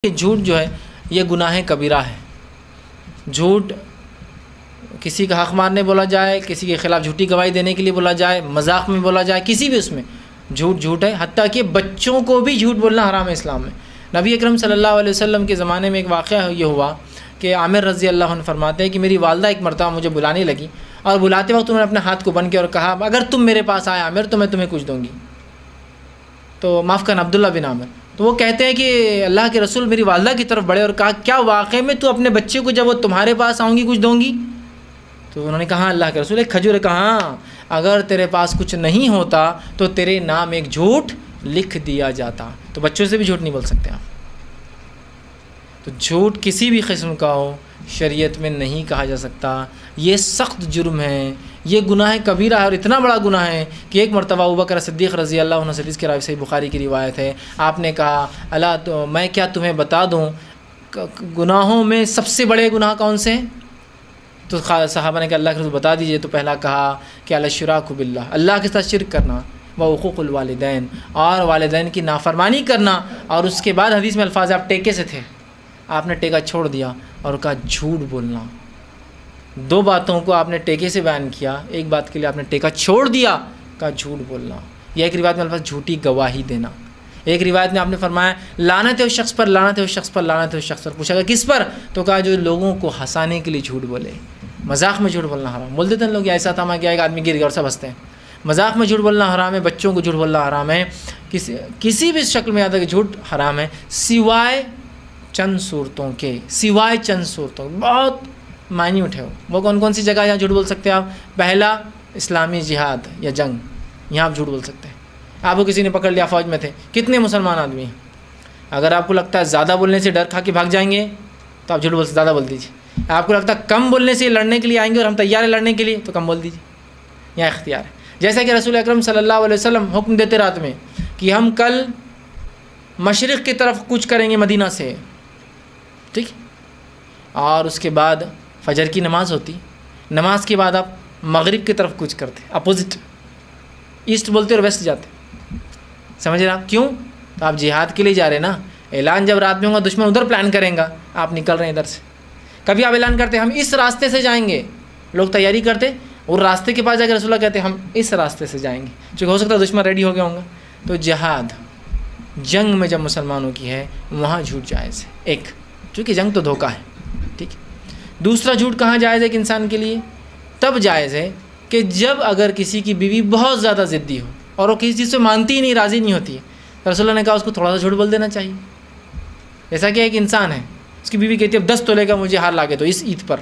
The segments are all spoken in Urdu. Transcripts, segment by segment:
کہ جھوٹ جو ہے یہ گناہ کبیرہ ہے۔ جھوٹ کسی کا حق مارنے بولا جائے، کسی کے خلاف جھوٹی گواہی دینے کے لیے بولا جائے، مذاق میں بولا جائے، کسی بھی اس میں جھوٹ ہے۔ حتیٰ کہ بچوں کو بھی جھوٹ بولنا حرام ہے اسلام میں۔ نبی اکرم صلی اللہ علیہ وسلم کے زمانے میں ایک واقعہ یہ ہوا کہ عامر رضی اللہ عنہ فرماتے ہیں کہ میری والدہ ایک مرتبہ مجھے بلانے لگی اور بلاتے وقت انہوں نے اپنے ہاتھ کو بن کیا اور کہا اگر تم میرے پاس آئے عامر تو میں تمہیں کچھ دوں گی، تو معاف کرنا عبداللہ بن عامر۔ تو وہ کہتے ہیں کہ اللہ کے رسول میری والدہ کی طرف بڑھے اور کہا کیا واقعے میں تو اپنے بچے کو جب وہ تمہارے پاس آؤں گی کچھ دوں گی؟ تو انہوں نے کہا اللہ کے رسول ایک کھجور ہے۔ کہا اگر تیرے پاس کچھ نہیں ہوتا تو تیرے نام ایک جھوٹ لکھ دیا جاتا۔ تو بچوں سے بھی جھوٹ نہیں بول سکتے آپ۔ تو جھوٹ کسی بھی قسم کا ہو شریعت میں نہیں کہا جا سکتا، یہ سخت جرم ہے، یہ گناہ کبیرہ ہے اور اتنا بڑا گناہ ہے کہ ایک مرتبہ ابوبکر صدیق رضی اللہ عنہ سے حدیث کی روایت صحیح بخاری کی روایت ہے، آپ نے کہا اللہ تو میں کیا تمہیں بتا دوں گناہوں میں سب سے بڑے گناہ کون سے ہیں؟ تو صحابہ نے کہا اللہ کے رسول بتا دیجئے۔ تو پہلا کہا کہ الشراک باللہ، اللہ کے ساتھ شرک کرنا، وعقوق الوالدین، اور والدین کی نافرمانی کرنا، اور اس کے بعد حدیث میں الفاظ آپ ٹیکے سے تھے، آپ نے ٹیکا چھوڑ دیا اور کہا جھوٹ بولنا۔ دو باتوں کو آپ نے ٹیکے سے بیان کیا، ایک بات کے لیے آپ نے ٹیکا چھوڑ دیا، کہا جھوٹ بولنا۔ یا ایک روایت میں الفاظ جھوٹی گواہی دینا۔ ایک روایت میں آپ نے فرمایا لعنت ہے اس شخص پر، لعنت ہے اس شخص پر، لعنت ہے اس شخص پر۔ پوچھا گیا کس پر؟ تو کہا جو لوگوں کو ہنسانے کے لیے جھوٹ بولے۔ مذاق میں جھوٹ بولنا حرام، بول دیتے ہیں لوگ ایسا تھا کہ ایک آدمی گر گیا اور سب ہنستے ہیں۔ مذاق میں جھوٹ بولنا حرام ہے، بچوں کو جھوٹ بولنا حرام ہے، کسی بھی شکل میں یاد ہے کہ جھوٹ حرام ہے سوائے چند صورتوں کے، سوائے چند صورتوں بہت مائنیوٹ ہے وہ کون کون سی جگہ یہاں جھوٹ بول سکتے ہیں آپ؟ پہلا اسلامی جہاد یا جنگ، یہاں آپ جھوٹ بول سکتے ہیں۔ آپ کو کسی نے پکڑ لیا، فوج میں تھے، کتنے مسلمان آدمی ہیں، اگر آپ کو لگتا ہے زیادہ بولنے سے ڈر کھا کے بھاگ جائیں گے تو آپ جھوٹ بول زیادہ بول دیجیے۔ آپ کو لگتا ہے کم بولنے سے لڑنے کے لیے آئیں گے اور ہم تیار ہیں لڑنے کے لیے تو کم بول دیجیے، یہاں اختیار ہے۔ جیسا کہ رسول اکرم صلی اللہ علیہ وسلم حکم دیتے رات میں کہ ہم کل مشرق کی طرف کوچ کریں گے مدینہ سے، ٹھیک، اور اس کے بعد فجر کی نماز ہوتی، نماز کے بعد آپ مغرب کی طرف کوچ کرتے، اپوزٹ، ایسٹ بولتے اور ویسٹ جاتے، سمجھ رہے آپ کیوں؟ تو آپ جہاد کے لیے جا رہے ہیں نا، اعلان جب رات میں ہوگا دشمن ادھر پلان کریں گا، آپ نکل رہے ہیں ادھر سے۔ کبھی آپ اعلان کرتے ہم اس راستے سے جائیں گے، لوگ تیاری کرتے اور راستے کے پاس جا کے رسول اللہ کہتے ہم اس راستے سے جائیں گے، چونکہ ہو سکتا ہے دشمن ریڈی ہو گیا ہوں گا۔ تو جہاد جنگ میں جب مسلمانوں کی ہے وہاں جھوٹ جائز ہے، ایک، چونکہ جنگ تو دھوکہ ہے، ٹھیک۔ دوسرا جھوٹ کہاں جائز ہے کہ انسان کے لیے؟ تب جائز ہے کہ جب اگر کسی کی بیوی بہت زیادہ ضدی ہو اور وہ کسی چیز سے مانتی ہی نہیں، راضی نہیں ہوتی ہے، رسول اللہ نے کہا اس کو تھوڑا سا جھوٹ بول دینا چاہیے۔ جیسا کہ ایک انسان ہے، اس کی بیوی کہتی ہے اب 10 تولے کا مجھے ہار لا کے تو اس عید پر،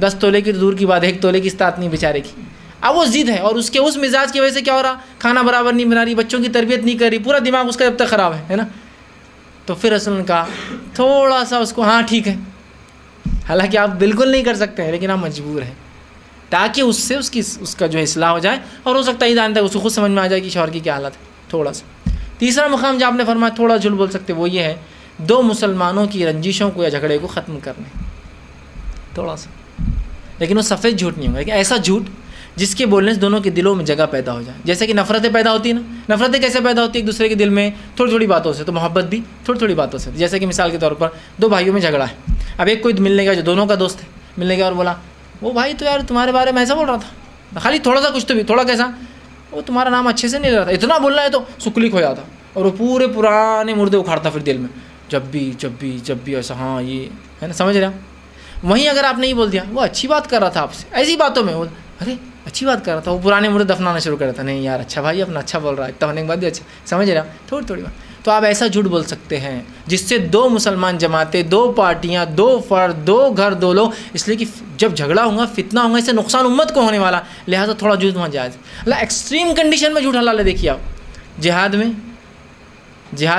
10 تولے کی تو دور کی بات، 1 تولے کی استطاعت نہیں بیچارے کی، اب وہ ضد ہے اور اس کے اس مزاج کی وجہ سے کیا ہو رہا، کھانا برابر نہیں بنا رہی، بچوں کی تربیت نہیں کر رہی، پورا دماغ اس کا جب تک خراب ہے نا۔ تو پھر رسول نے کہا تھوڑا سا اس کو ہاں ٹھیک ہے، حالانکہ آپ بالکل نہیں کر سکتے ہیں لیکن آپ مجبور ہیں، تاکہ اس سے اس کا جو ہے اصلاح ہو جائے، اور ہو سکتا ہے عید آنے تک اس کو خود سمجھ میں آ جائے کہ شوہر کی کیا حالت ہے تھوڑا سا۔ تیسرا مقام جو آپ نے فرمایا تھوڑا جھوٹ بول سکتے وہ یہ ہے دو مسلمانوں کی رنجشوں کو یا جھگڑے کو ختم کرنے، تھوڑا سا، لیکن وہ سفید جھوٹ نہیں ہوگا، لیکن ایسا جھوٹ جس کے بولنے سے دونوں کے دلوں میں جگہ پیدا ہو جائے۔ جیسے کہ نفرتیں پیدا ہوتی ہیں نا، نفرتیں کیسے پیدا ہوتی ہیں ایک دوسرے کے دل میں؟ تھوڑی تھوڑی باتوں سے، تو محبت بھی تھوڑی تھوڑی باتوں سے۔ جیسے کہ مثال کے طور پر دو بھائیوں میں جھگڑا ہے، اب ایک کوئی ملنے گیا جو دونوں کا دوست ہے، ملنے گیا اور بولا وہ بھائی تو یار تمہارے بارے میں ایسا بول رہا تھا، خالی تھوڑا سا کچھ تو بھی، تھوڑا کیسا، وہ تمہارا نام اچھے سے نہیں لے رہا تھا، اتنا بولنا ہے تو سکلک ہو جاتا، اور وہ پورے پرانے مردے اکھاڑتا پھر دل میں، جب بھی ایسا، ہاں یہ ہے نا، سمجھ رہے ہیں؟ وہیں اگر آپ نہیں بول دیا وہ اچھی بات کر رہا تھا آپ سے، ایسی باتوں میں وہ ارے اچھی بات کر رہا تھا، وہ پرانے مردے دفنانا شروع کر رہا تھا، نہیں یار اچھا بھائی اپنا اچھا بول رہا ہے، اتنا ہونے کے بعد بھی اچھا، سمجھ رہے ہیں؟ تھوڑی تھوڑی بات۔ تو آپ ایسا جھوٹ بول سکتے ہیں جس سے دو مسلمان جماعتیں، دو پارٹیاں، دو فرد، دو گھر، دو لوگ، اس لیے کہ جب جھگڑا ہوگا فتنہ ہوگا، اس سے نقصان امت کو ہونے والا، لہٰذا تھوڑا جھوٹ وہاں جائز۔ اللہ ایکسٹریم کنڈیشن میں جھوٹ حلال ہے، دیکھیے آپ جہاد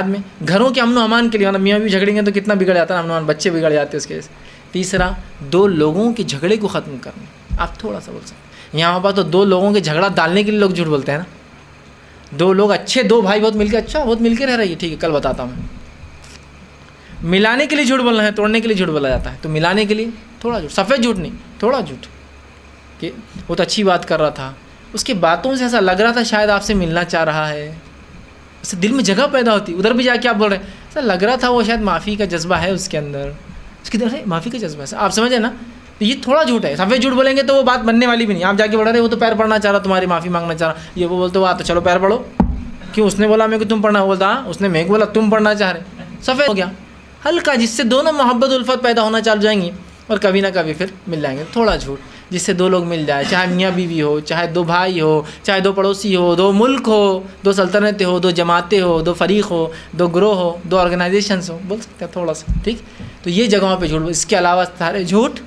میں گھروں کے امن و امان کے لیے، میاں بھی جھگڑیں گے تو کتنا بگڑ جاتا ہے امن و امان، بچے بگڑ جاتے ہیں اس کے وجہ سے۔ تیسرا دو لوگوں کے جھگڑے کو ختم کرنا، آپ تھوڑا سا بول سکتے ہیں۔ یہاں پر تو دو لوگوں کے جھگڑا ڈالنے کے لیے لوگ جھوٹ بولتے ہیں نا، دو لوگ اچھے، دو بھائی بہت مل کے، اچھا بہت مل کے رہ رہی ہے، ٹھیک ہے کل بتاتا ہوں میں۔ ملانے کے لیے جھوٹ بولنا ہے، توڑنے کے لیے جھوٹ بولا جاتا ہے، تو ملانے کے لیے تھوڑا جھوٹ، سفید جھوٹ نہیں، تھوڑا جھوٹ، کہ وہ تو اچھی بات کر رہا تھا، اس کے باتوں سے ایسا لگ رہا تھا شاید آپ سے ملنا چاہ رہا ہے، اس سے دل میں جگہ پیدا ہوتی، ادھر بھی جا کے آپ بول رہے ہیں تو لگ رہا تھا وہ شاید معافی کا جذبہ ہے اس کے اندر، اس کی طرف معافی کا جذبہ ہے، آپ سمجھیں نا. تو یہ تھوڑا جھوٹ ہے، سفید جھوٹ بولیں گے تو وہ بات بننے والی بھی نہیں. آپ جا کے بڑھ رہے وہ تو پیر پڑنا چاہ رہا، تمہاری معافی مانگنا چاہ رہا، یہ وہ بولتے ہوا تو چلو پیر پڑھو. کیوں؟ اس نے بولا میرے کو تم پڑھنا، بولتا ہاں اس نے میرے کو بولا تم پڑھنا چاہ رہے. سفید ہو گیا ہلکا، جس سے دونوں محبت الفت پیدا ہونا چل جائیں گی اور کبھی نہ کبھی پھر مل جائیں گے. تھوڑا جھوٹ جس سے دو لوگ مل جائے، چاہے میاں بیوی ہو، چاہے دو بھائی ہو، چاہے دو پڑوسی ہو، دو ملک ہو، دو سلطنتیں ہو، دو جماعتیں ہو، دو فریق ہو، دو گروہ ہو، دو آرگنائزیشنز ہو، بول سکتے ہیں تھوڑا سا. ٹھیک، تو یہ جگہوں پہ جھوٹ، اس کے علاوہ سارے جھوٹ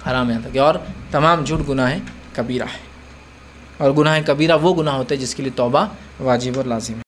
حرام ہے تک. اور تمام جھوٹ گناہ کبیرہ ہے، اور گناہ کبیرہ وہ گناہ ہوتے ہیں جس کے لیے توبہ واجب اور لازم ہے.